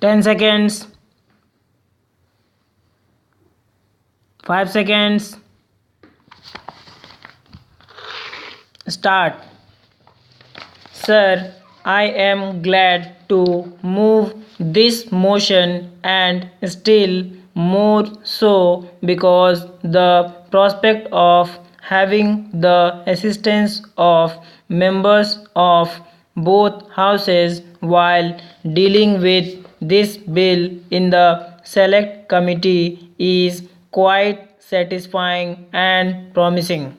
10 seconds, 5 seconds, start. Sir, I am glad to move this motion, and still more so because the prospect of having the assistance of members of both houses while dealing with this bill in the select committee is quite satisfying and promising.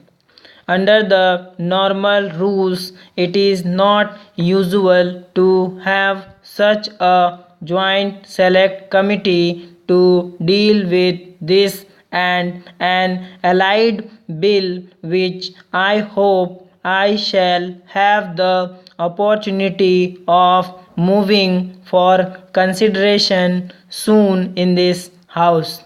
Under the normal rules, it is not usual to have such a joint select committee to deal with this and an allied bill, which I hope I shall have the opportunity of moving for consideration soon in this House.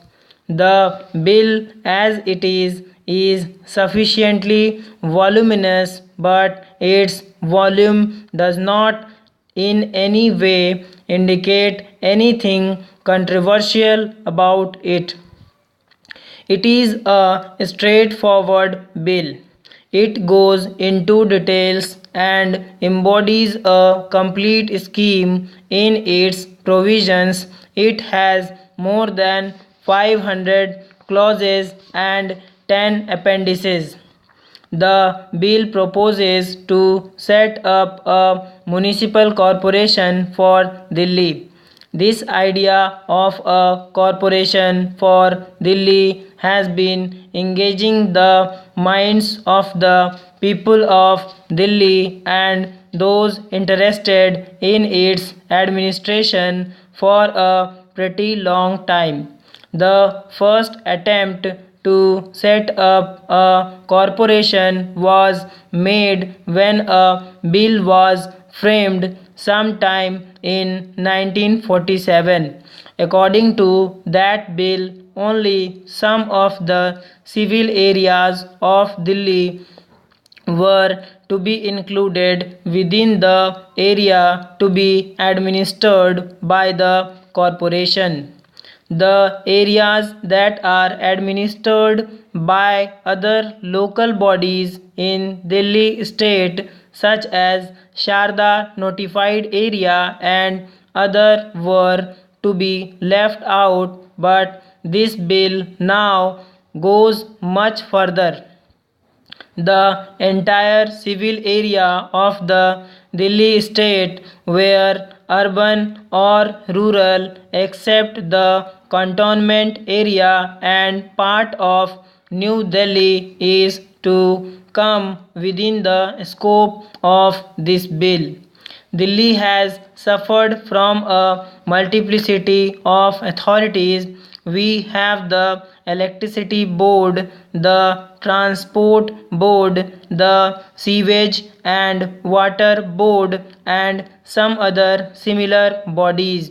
The bill as it is sufficiently voluminous, but its volume does not in any way indicate anything controversial about it. It is a straightforward bill. It goes into details and embodies a complete scheme in its provisions. It has more than 500 clauses and 10 appendices. The bill proposes to set up a municipal corporation for Delhi. This idea of a corporation for Delhi has been engaging the minds of the people of Delhi and those interested in its administration for a pretty long time. The first attempt to set up a corporation was made when a bill was framed sometime in 1947. According to that bill, only some of the civil areas of Delhi were to be included within the area to be administered by the corporation. The areas that are administered by other local bodies in Delhi state, such as Sharda notified area and other, were to be left out, but this bill now goes much further. The entire civil area of the Delhi state, where urban or rural, except the cantonment area and part of New Delhi, is to come within the scope of this bill. Delhi has suffered from a multiplicity of authorities. We have the electricity board, the transport board, the sewage and water board, and some other similar bodies.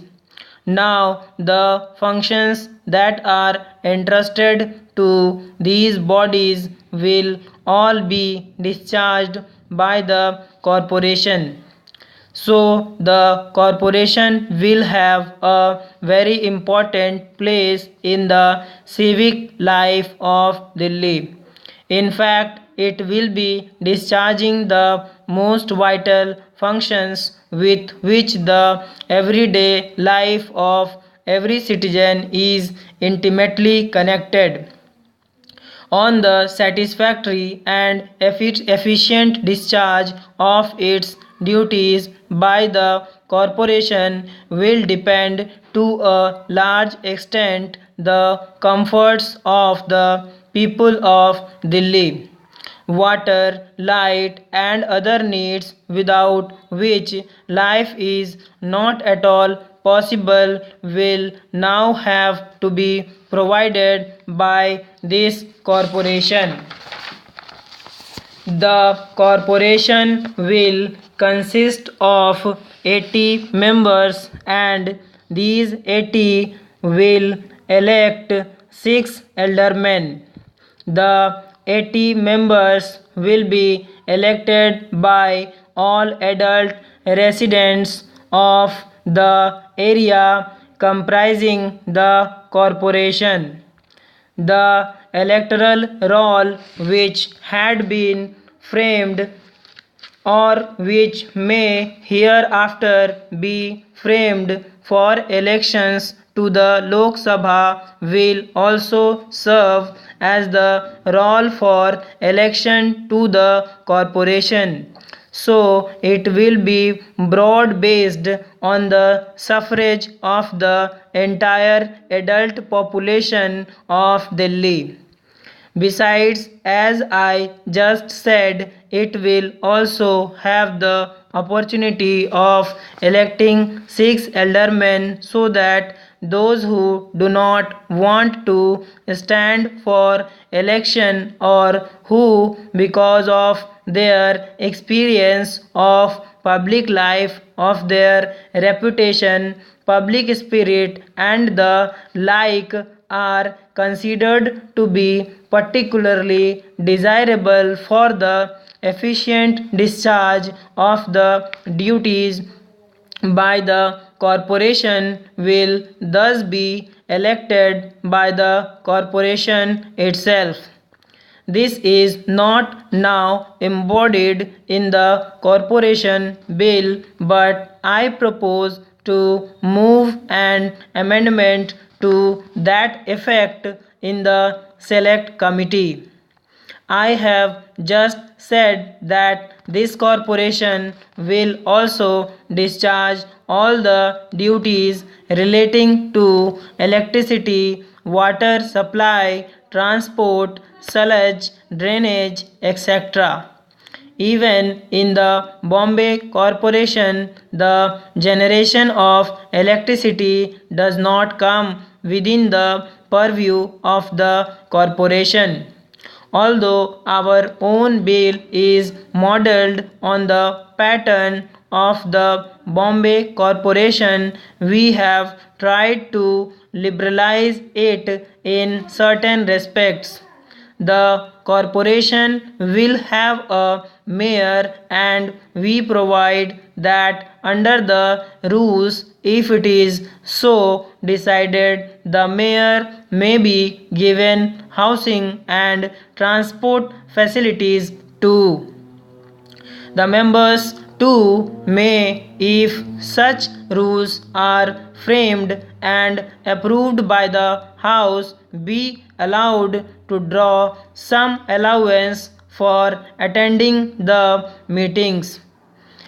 Now, the functions that are entrusted to these bodies will all be discharged by the corporation. So the corporation will have a very important place in the civic life of Delhi. In fact, it will be discharging the most vital functions with which the everyday life of every citizen is intimately connected. On the satisfactory and efficient discharge of its duties by the corporation will depend to a large extent the comforts of the people of Delhi. Water, light, and other needs without which life is not at all possible will now have to be provided by this corporation. The corporation will consist of 80 members, and these 80 will elect 6 aldermen. The 80 members will be elected by all adult residents of the area comprising the corporation. The electoral roll which had been framed or which may hereafter be framed for elections to the Lok Sabha will also serve as the roll for election to the corporation. So it will be broad based on the suffrage of the entire adult population of Delhi. Besides, as I just said, it will also have the opportunity of electing 6 aldermen so that those who do not want to stand for election or who, because of their experience of public life, of their reputation, public spirit, and the like, are considered to be particularly desirable for the efficient discharge of the duties by the corporation will thus be elected by the corporation itself. This is not now embodied in the corporation bill, but I propose to move an amendment to that effect in the select committee. I have just said that this corporation will also discharge all the duties relating to electricity, water supply, transport, sewage, drainage, etc. Even in the Bombay Corporation, the generation of electricity does not come within the purview of the corporation. Although our own bill is modeled on the pattern of the Bombay Corporation, we have tried to liberalize it in certain respects. The corporation will have a mayor, and we provide that under the rules, if it is so decided, the mayor may be given housing and transport facilities too. The members too may, if such rules are framed and approved by the House, be allowed to draw some allowance for attending the meetings.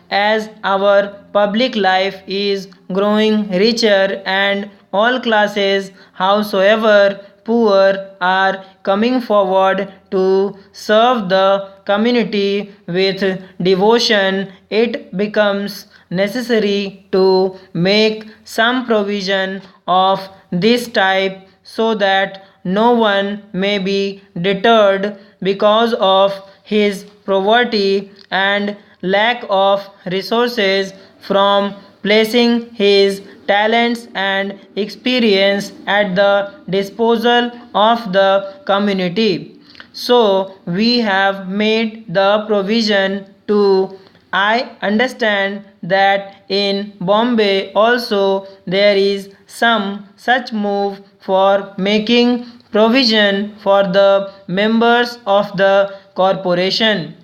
As our public life is growing richer and all classes, howsoever poor, are coming forward to serve the community with devotion, it becomes necessary to make some provision of this type so that no one may be deterred because of his poverty and lack of resources from placing his talents and experience at the disposal of the community. So we have made the provision to. I understand that in Bombay also there is some such move for making provision for the members of the corporation.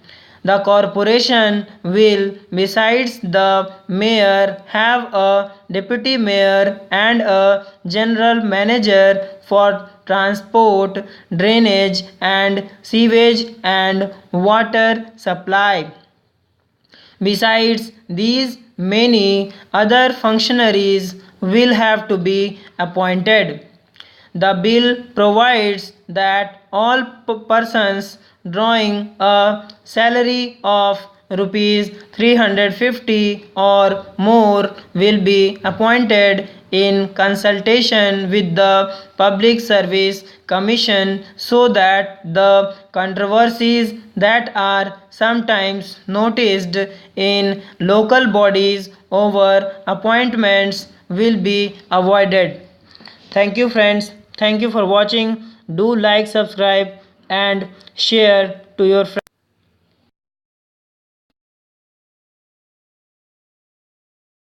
The corporation will, besides the mayor, have a deputy mayor and a general manager for transport, drainage, and sewage and water supply. Besides these, many other functionaries will have to be appointed. The bill provides that all persons drawing a salary of rupees 350 or more will be appointed in consultation with the Public Service Commission so that the controversies that are sometimes noticed in local bodies over appointments will be avoided. Thank you, friends. Thank you for watching. Do like, subscribe, and share to your friends.